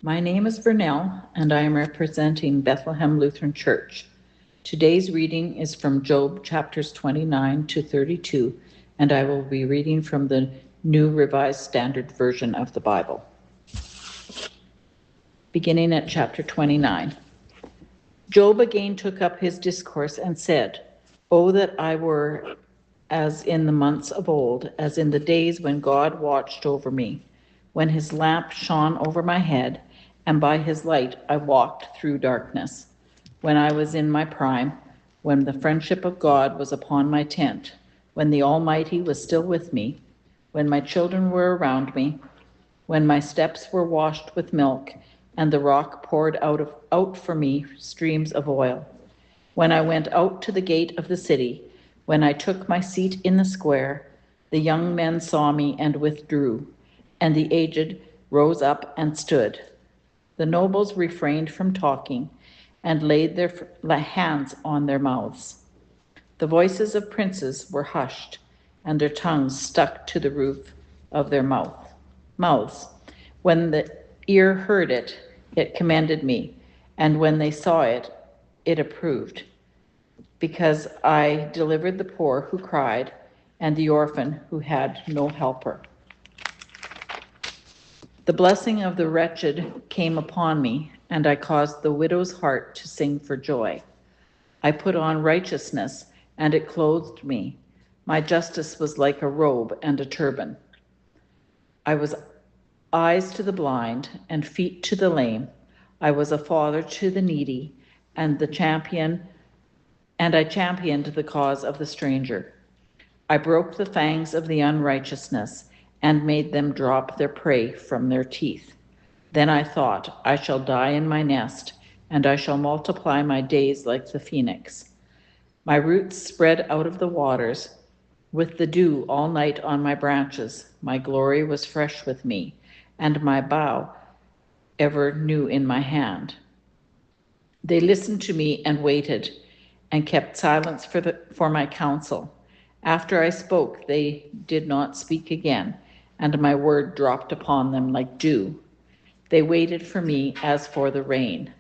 My name is Vernell, and I am representing Bethlehem Lutheran Church. Today's reading is from Job chapters 29 to 32, and I will be reading from the New Revised Standard Version of the Bible. Beginning at chapter 29. Job again took up his discourse and said, "Oh, that I were as in the months of old, as in the days when God watched over me, when his lamp shone over my head, and by his light I walked through darkness, when I was in my prime, when the friendship of God was upon my tent, when the Almighty was still with me, when my children were around me, when my steps were washed with milk, and the rock poured out for me streams of oil. When I went out to the gate of the city, when I took my seat in the square, the young men saw me and withdrew, and the aged rose up and stood. The nobles refrained from talking and laid their hands on their mouths. The voices of princes were hushed, and their tongues stuck to the roof of their mouths. When the ear heard it, it commended me, and when they saw it, it approved, because I delivered the poor who cried, and the orphan who had no helper. The blessing of the wretched came upon me, and I caused the widow's heart to sing for joy. I put on righteousness, and it clothed me. My justice was like a robe and a turban. I was eyes to the blind and feet to the lame. I was a father to the needy, and I championed the cause of the stranger. I broke the fangs of the unrighteousness and made them drop their prey from their teeth. Then I thought, I shall die in my nest, and I shall multiply my days like the phoenix. My roots spread out of the waters, with the dew all night on my branches. My glory was fresh with me, and my bough ever new in my hand. They listened to me and waited, and kept silence for my counsel. After I spoke, they did not speak again, and my word dropped upon them like dew. They waited for me as for the rain.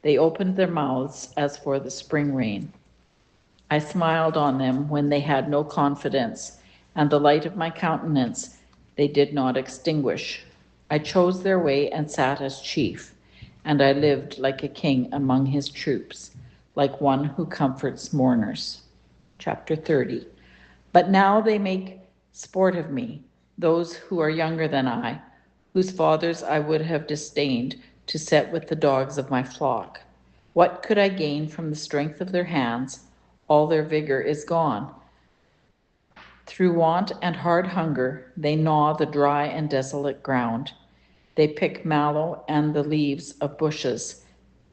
They opened their mouths as for the spring rain. I smiled on them when they had no confidence, and the light of my countenance they did not extinguish. I chose their way and sat as chief, and I lived like a king among his troops, like one who comforts mourners. Chapter 30. But now they make sport of me, those who are younger than I, whose fathers I would have disdained to set with the dogs of my flock. What could I gain from the strength of their hands? All their vigor is gone. Through want and hard hunger, they gnaw the dry and desolate ground. They pick mallow and the leaves of bushes,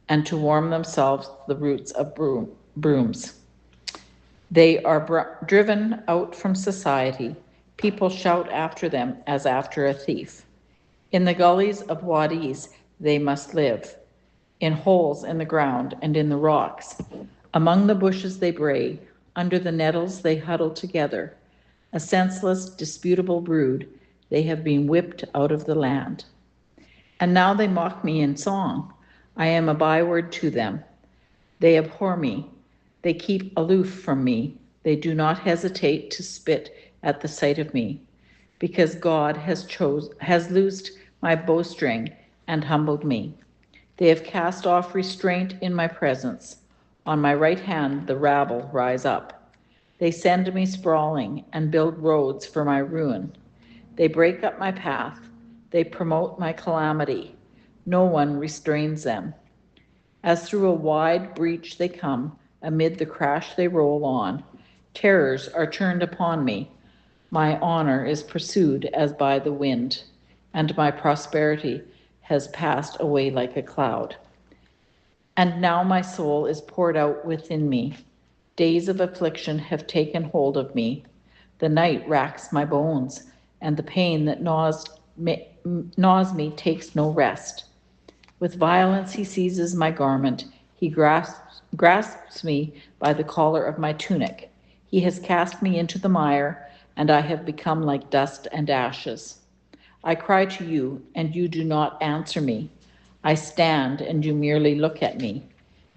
and to warm themselves the roots of brooms. They are driven out from society. People shout after them as after a thief. In the gullies of wadis they must live, in holes in the ground and in the rocks. Among the bushes they bray, under the nettles they huddle together. A senseless, disputable brood, they have been whipped out of the land. And now they mock me in song. I am a byword to them. They abhor me. They keep aloof from me. They do not hesitate to spit at the sight of me, because God has loosed my bowstring and humbled me. They have cast off restraint in my presence. On my right hand the rabble rise up. They send me sprawling and build roads for my ruin. They break up my path. They promote my calamity. No one restrains them. As through a wide breach they come, amid the crash they roll on. Terrors are turned upon me. My honor is pursued as by the wind, and my prosperity has passed away like a cloud. And now my soul is poured out within me. Days of affliction have taken hold of me. The night racks my bones, and the pain that gnaws me takes no rest. With violence he seizes my garment. He grasps me by the collar of my tunic. He has cast me into the mire, and I have become like dust and ashes. I cry to you, and you do not answer me. I stand, and you merely look at me.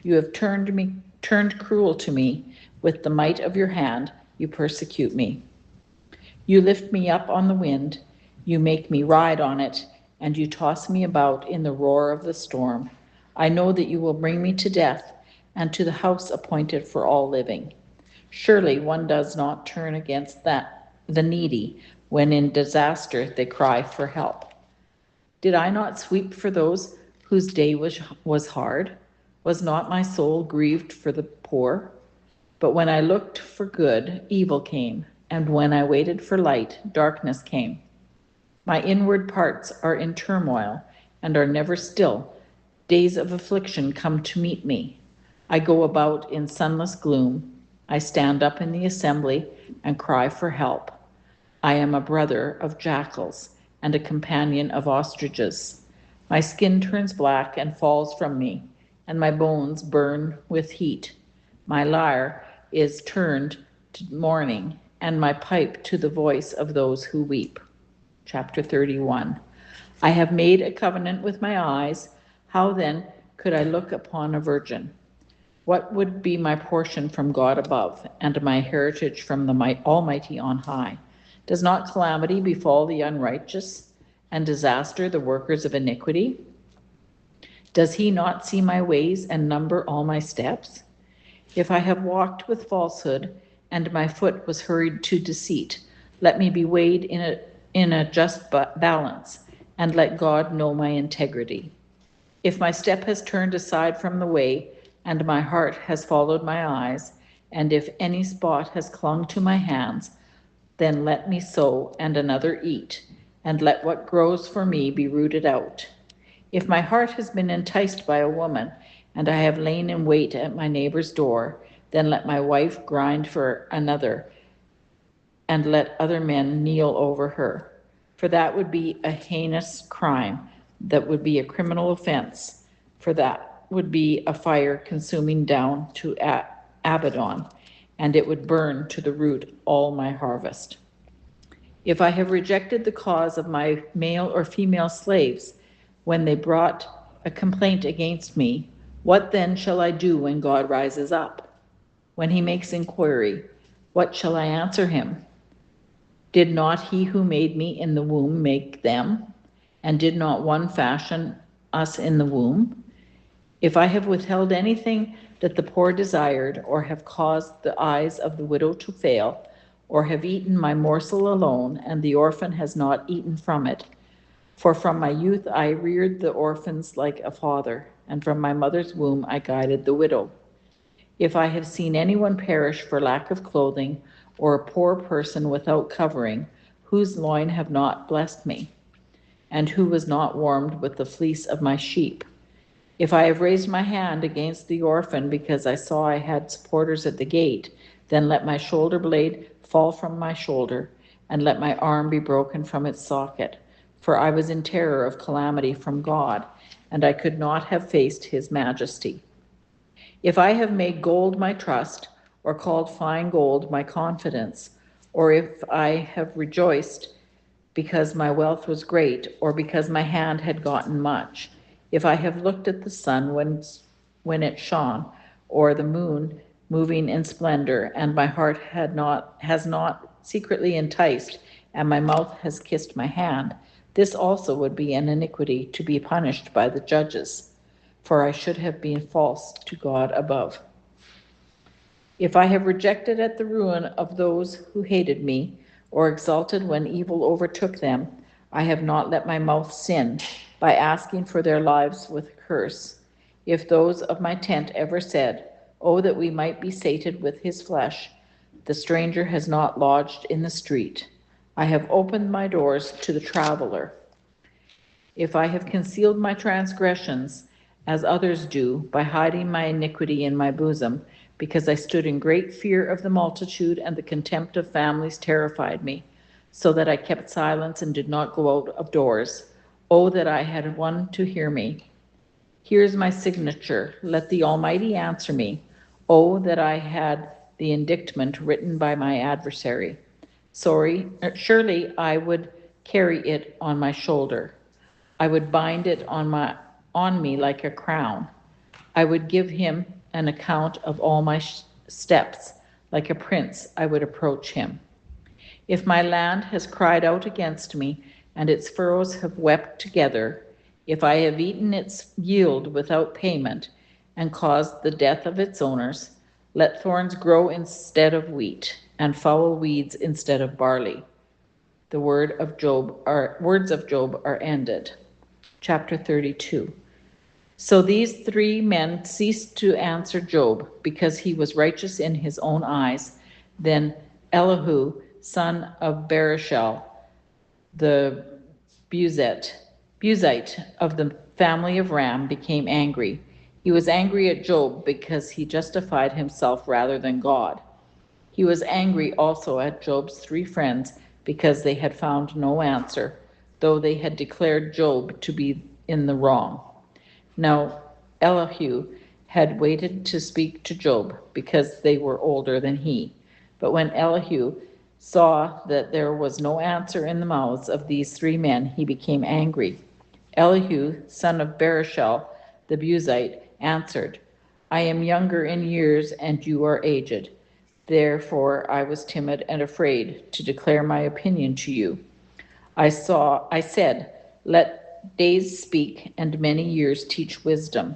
You have turned cruel to me. With the might of your hand, you persecute me. You lift me up on the wind, you make me ride on it, and you toss me about in the roar of the storm. I know that you will bring me to death and to the house appointed for all living. Surely one does not turn against the needy when in disaster they cry for help. Did I not sweep for those whose day was hard? Was not my soul grieved for the poor? But when I looked for good, evil came, and when I waited for light, darkness came. My inward parts are in turmoil and are never still. Days of affliction come to meet me. I go about in sunless gloom. I stand up in the assembly and cry for help. I am a brother of jackals and a companion of ostriches. My skin turns black and falls from me, and my bones burn with heat. My lyre is turned to mourning, and my pipe to the voice of those who weep. Chapter 31. I have made a covenant with my eyes. How then could I look upon a virgin? What would be my portion from God above, and my heritage from the Almighty on high? Does not calamity befall the unrighteous, and disaster the workers of iniquity? Does he not see my ways and number all my steps? If I have walked with falsehood, and my foot was hurried to deceit, let me be weighed in a just balance, and let God know my integrity. If my step has turned aside from the way, and my heart has followed my eyes, and if any spot has clung to my hands, then let me sow and another eat, and let what grows for me be rooted out. If my heart has been enticed by a woman, and I have lain in wait at my neighbor's door, then let my wife grind for another, and let other men kneel over her. For that would be a heinous crime, that would be a criminal offense, for that would be a fire consuming down to Abaddon, and it would burn to the root all my harvest. If I have rejected the cause of my male or female slaves when they brought a complaint against me, what then shall I do when God rises up? When he makes inquiry, what shall I answer him? Did not he who made me in the womb make them? And did not one fashion us in the womb? If I have withheld anything that the poor desired, or have caused the eyes of the widow to fail, or have eaten my morsel alone, and the orphan has not eaten from it, for from my youth I reared the orphans like a father, and from my mother's womb I guided the widow. If I have seen anyone perish for lack of clothing, or a poor person without covering, whose loin have not blessed me, and who was not warmed with the fleece of my sheep? If I have raised my hand against the orphan because I saw I had supporters at the gate, then let my shoulder blade fall from my shoulder, and let my arm be broken from its socket. For I was in terror of calamity from God, and I could not have faced his majesty. If I have made gold my trust, or called fine gold my confidence, or if I have rejoiced because my wealth was great, or because my hand had gotten much, if I have looked at the sun when it shone, or the moon moving in splendor, and my heart has not secretly enticed, and my mouth has kissed my hand, this also would be an iniquity to be punished by the judges, for I should have been false to God above. If I have rejected at the ruin of those who hated me, or exulted when evil overtook them, I have not let my mouth sin by asking for their lives with a curse. If those of my tent ever said, "Oh, that we might be sated with his flesh," the stranger has not lodged in the street. I have opened my doors to the traveler. If I have concealed my transgressions, as others do, by hiding my iniquity in my bosom, because I stood in great fear of the multitude, and the contempt of families terrified me, so that I kept silence and did not go out of doors. Oh, that I had one to hear me. Here is my signature. Let the Almighty answer me. Oh, that I had the indictment written by my adversary. Surely I would carry it on my shoulder. I would bind it on on me like a crown. I would give him an account of all my steps. Like a prince, I would approach him. If my land has cried out against me, and its furrows have wept together, if I have eaten its yield without payment, and caused the death of its owners, let thorns grow instead of wheat, and foul weeds instead of barley. The words of Job are ended. Chapter 32. So these three men ceased to answer Job, because he was righteous in his own eyes. Then Elihu, son of Barashel, the Buzite of the family of Ram, became angry. He was angry at Job because he justified himself rather than God. He was angry also at Job's three friends because they had found no answer, though they had declared Job to be in the wrong. Now Elihu had waited to speak to Job because they were older than he. But when Elihu saw that there was no answer in the mouths of these three men, he became angry. Elihu, son of Barashel, the Buzite, answered, I am younger in years, and you are aged. Therefore I was timid and afraid to declare my opinion to you. I said, let days speak and many years teach wisdom.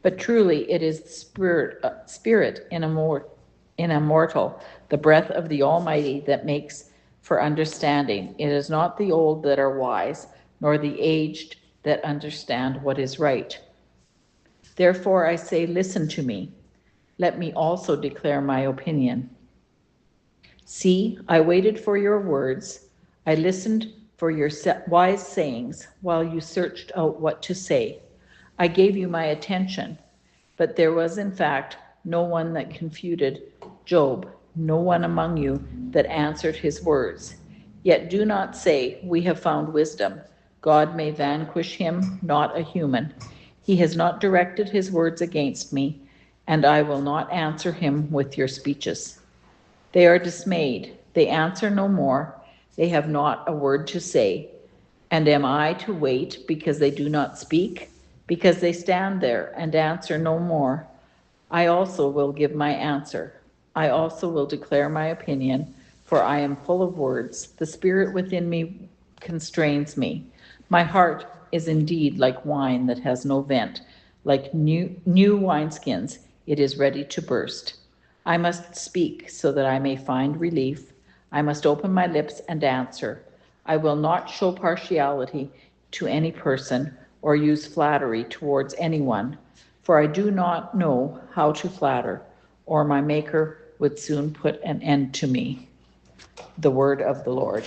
But truly it is the spirit in a mortal, the breath of the Almighty that makes for understanding. It is not the old that are wise, nor the aged that understand what is right. Therefore I say, listen to me. Let me also declare my opinion. See, I waited for your words. I listened for your wise sayings while you searched out what to say. I gave you my attention, but there was in fact no one that confuted Job, no one among you that answered his words. Yet do not say, we have found wisdom. God may vanquish him, not a human. He has not directed his words against me, and I will not answer him with your speeches. They are dismayed. They answer no more. They have not a word to say. And am I to wait because they do not speak? Because they stand there and answer no more? I also will give my answer. I also will declare my opinion, for I am full of words. The spirit within me constrains me. My heart is indeed like wine that has no vent, like new wineskins, it is ready to burst. I must speak so that I may find relief. I must open my lips and answer. I will not show partiality to any person or use flattery towards anyone, for I do not know how to flatter, or my Maker would soon put an end to me. The word of the Lord.